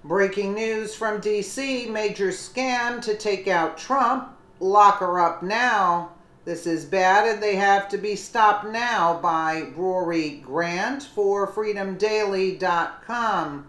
Breaking news from D.C. Major scam to take out Trump. Lock her up now. This is bad and they have to be stopped now by Rory Grant for freedomdaily.com.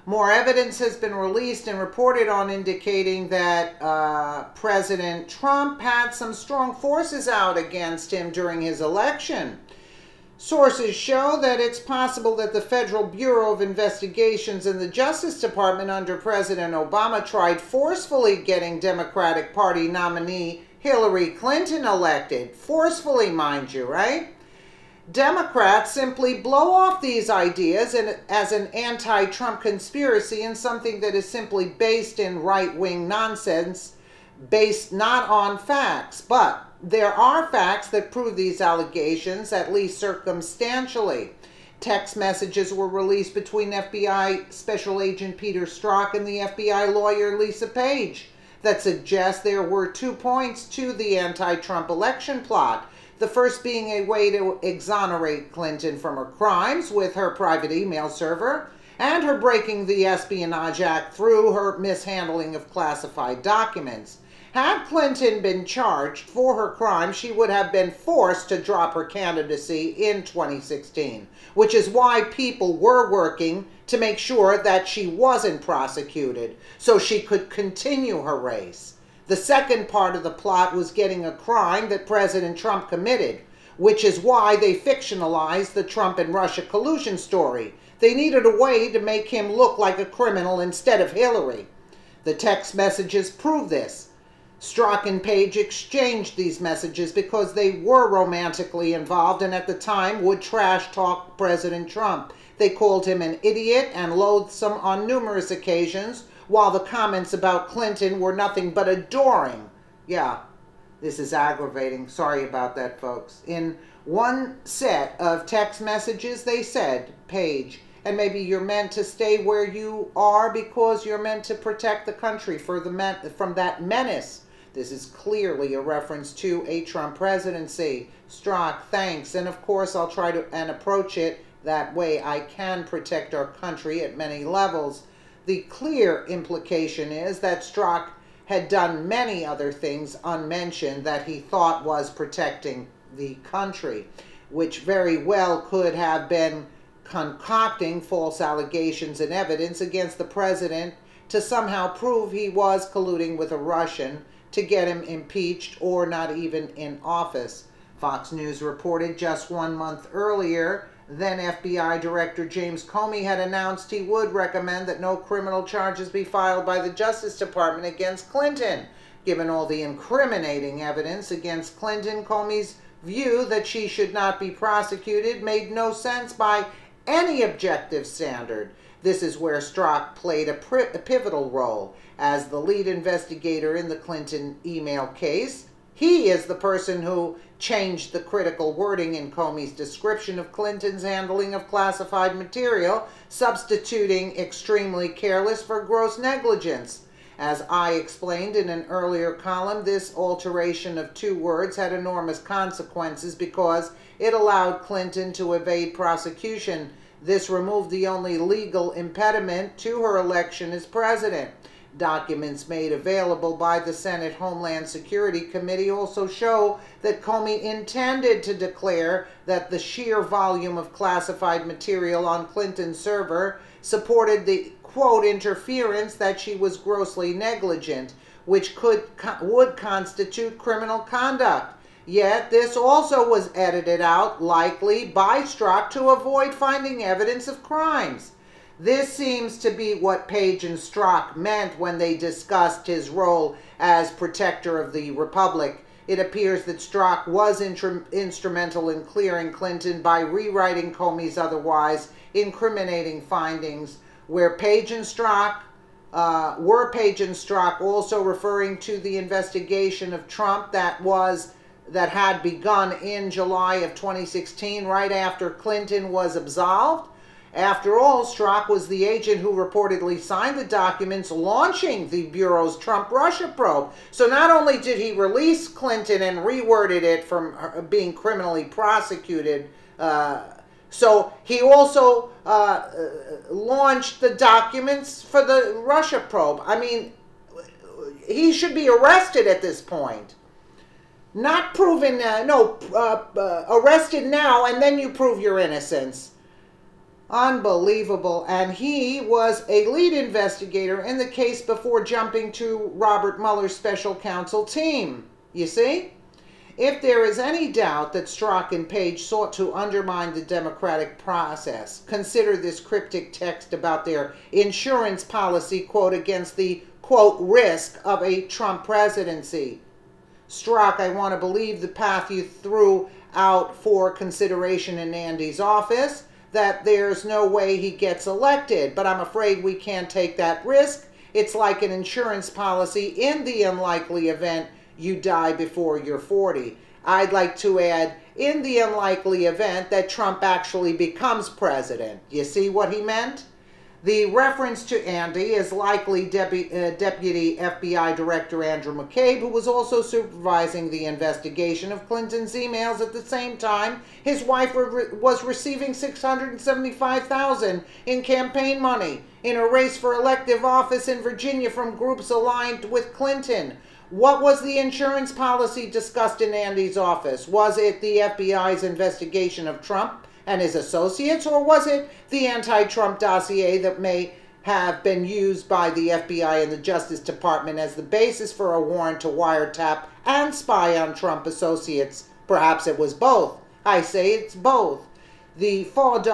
More evidence has been released and reported on indicating that President Trump had some strong forces out against him during his election. Sources show that it's possible that the Federal Bureau of Investigations and the Justice Department under President Obama tried forcefully getting Democratic Party nominee Hillary Clinton elected. Forcefully, mind you, right? Democrats simply blow off these ideas as an anti-Trump conspiracy and something that is simply based in right-wing nonsense, based not on facts. But there are facts that prove these allegations, at least circumstantially. Text messages were released between FBI Special Agent Peter Strzok and the FBI lawyer Lisa Page that suggest there were 2 points to the anti-Trump election plot. The first being a way to exonerate Clinton from her crimes with her private email server and her breaking the Espionage Act through her mishandling of classified documents. Had Clinton been charged for her crime, she would have been forced to drop her candidacy in 2016, which is why people were working to make sure that she wasn't prosecuted so she could continue her race. The second part of the plot was getting a crime that President Trump committed, which is why they fictionalized the Trump and Russia collusion story. They needed a way to make him look like a criminal instead of Hillary. The text messages prove this. Strzok and Page exchanged these messages because they were romantically involved and at the time would trash talk President Trump. They called him an idiot and loathsome on numerous occasions, while the comments about Clinton were nothing but adoring. Yeah, this is aggravating. Sorry about that, folks. In one set of text messages, they said, Page, and maybe you're meant to stay where you are because you're meant to protect the country from that menace. This is clearly a reference to a Trump presidency. Strzok, thanks. And of course, I'll try to approach it that way. I can protect our country at many levels. The clear implication is that Strzok had done many other things unmentioned that he thought was protecting the country, which very well could have been concocting false allegations and evidence against the president to somehow prove he was colluding with a Russian to get him impeached or not even in office. Fox News reported just 1 month earlier, then FBI Director James Comey had announced he would recommend that no criminal charges be filed by the Justice Department against Clinton. Given all the incriminating evidence against Clinton, Comey's view that she should not be prosecuted made no sense by any objective standard. This is where Strzok played a pivotal role as the lead investigator in the Clinton email case. He is the person who changed the critical wording in Comey's description of Clinton's handling of classified material, substituting extremely careless for gross negligence. As I explained in an earlier column, this alteration of 2 words had enormous consequences because it allowed Clinton to evade prosecution. This removed the only legal impediment to her election as president. Documents made available by the Senate Homeland Security Committee also show that Comey intended to declare that the sheer volume of classified material on Clinton's server supported the, quote, interference that she was grossly negligent, which would constitute criminal conduct. Yet this also was edited out, likely by Strzok, to avoid finding evidence of crimes. This seems to be what Page and Strzok meant when they discussed his role as protector of the Republic. It appears that Strzok was instrumental in clearing Clinton by rewriting Comey's otherwise incriminating findings, where Page and Strzok also referring to the investigation of Trump that had begun in July of 2016, right after Clinton was absolved. After all, Strzok was the agent who reportedly signed the documents launching the Bureau's Trump-Russia probe. So not only did he release Clinton and reworded it from being criminally prosecuted, So he also launched the documents for the Russia probe. I mean, he should be arrested at this point. Not proven, arrested now and then you prove your innocence. Unbelievable. And he was a lead investigator in the case before jumping to Robert Mueller's special counsel team. You see? If there is any doubt that Strzok and Page sought to undermine the democratic process, consider this cryptic text about their insurance policy, quote, against the, quote, risk of a Trump presidency. Strzok, I want to believe the path you threw out for consideration in Andy's office, that there's no way he gets elected, but I'm afraid we can't take that risk. It's like an insurance policy in the unlikely event you die before you're 40. I'd like to add, in the unlikely event that Trump actually becomes president. You see what he meant? The reference to Andy is likely Deputy FBI Director Andrew McCabe, who was also supervising the investigation of Clinton's emails at the same time his wife was receiving $675,000 in campaign money in a race for elective office in Virginia from groups aligned with Clinton. What was the insurance policy discussed in Andy's office? Was it the FBI's investigation of Trump and his associates, or was it the anti-Trump dossier that may have been used by the FBI and the Justice Department as the basis for a warrant to wiretap and spy on Trump associates? Perhaps it was both. I say it's both. The faux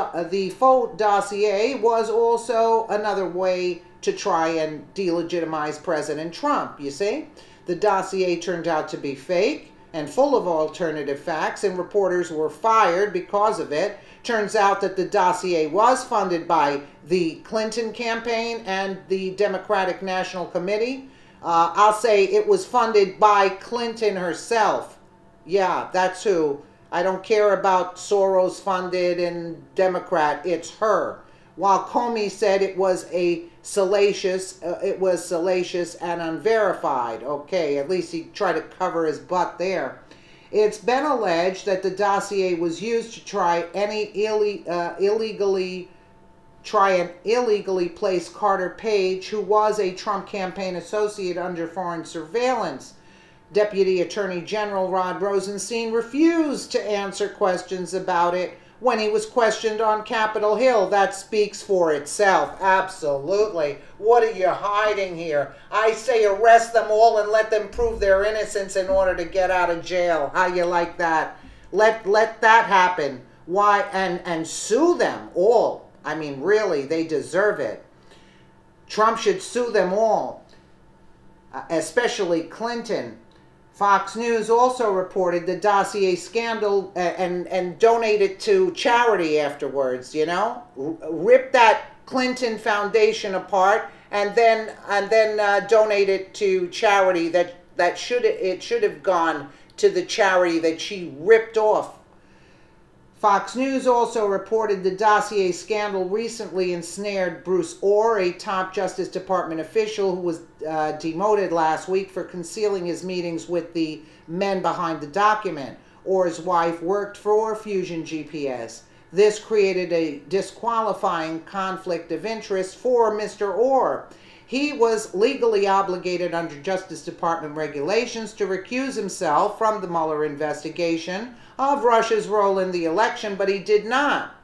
dossier was also another way to try and delegitimize President Trump, you see? The dossier turned out to be fake and full of alternative facts, and reporters were fired because of it. Turns out that the dossier was funded by the Clinton campaign and the Democratic National Committee. I'll say it was funded by Clinton herself. Yeah, that's who. I don't care about Soros funded and Democrat. It's her. While Comey said it was salacious and unverified. Okay, at least he tried to cover his butt there. It's been alleged that the dossier was used to try and illegally place Carter Page, who was a Trump campaign associate, under foreign surveillance. Deputy Attorney General Rod Rosenstein refused to answer questions about it when he was questioned on Capitol Hill. That speaks for itself. Absolutely. What are you hiding here? I say arrest them all and let them prove their innocence in order to get out of jail. How you like that? Let that happen. Why? And sue them all. I mean, really, they deserve it. Trump should sue them all, especially Clinton. Fox News also reported the dossier scandal and donated to charity afterwards, you know? Rip that Clinton Foundation apart and then donate it to charity that should have gone to the charity that she ripped off. Fox News also reported the dossier scandal recently ensnared Bruce Ohr, a top Justice Department official who was demoted last week for concealing his meetings with the men behind the document. Ohr's wife worked for Fusion GPS. This created a disqualifying conflict of interest for Mr. Ohr. He was legally obligated under Justice Department regulations to recuse himself from the Mueller investigation of Russia's role in the election, but he did not.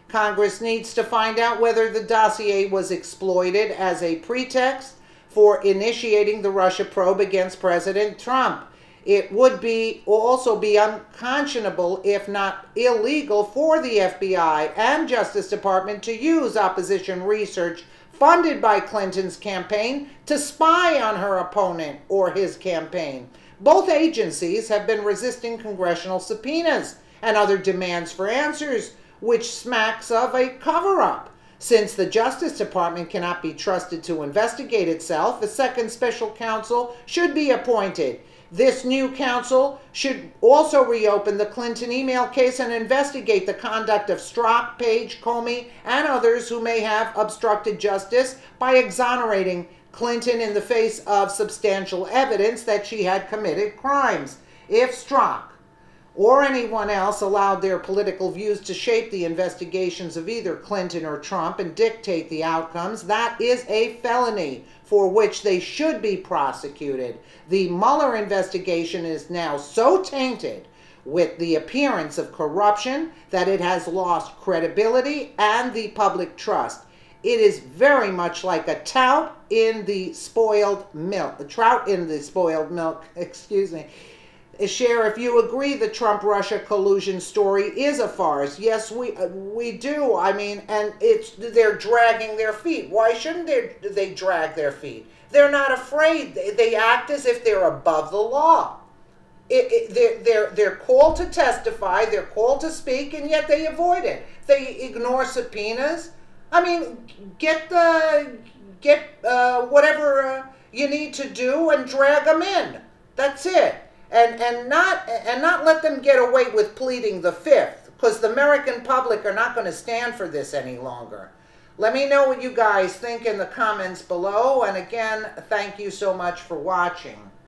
Congress needs to find out whether the dossier was exploited as a pretext for initiating the Russia probe against President Trump. It would also be unconscionable, if not illegal, for the FBI and Justice Department to use opposition research funded by Clinton's campaign to spy on her opponent or his campaign. Both agencies have been resisting congressional subpoenas and other demands for answers, which smacks of a cover-up. Since the Justice Department cannot be trusted to investigate itself, a second special counsel should be appointed. This new counsel should also reopen the Clinton email case and investigate the conduct of Strzok, Page, Comey, and others who may have obstructed justice by exonerating Clinton in the face of substantial evidence that she had committed crimes. If Strzok or anyone else allowed their political views to shape the investigations of either Clinton or Trump and dictate the outcomes, that is a felony for which they should be prosecuted. The Mueller investigation is now so tainted with the appearance of corruption that it has lost credibility and the public trust. It is very much like a trout in the spoiled milk, excuse me. Cher, if you agree the Trump-Russia collusion story is a farce, yes, we do. I mean, and they're dragging their feet. Why shouldn't they drag their feet? They're not afraid. They act as if they're above the law. They're called to testify, they're called to speak, and yet they avoid it. They ignore subpoenas. I mean, get whatever you need to do and drag them in. That's it. And not let them get away with pleading the fifth, because the American public are not going to stand for this any longer. Let me know what you guys think in the comments below, and again, thank you so much for watching.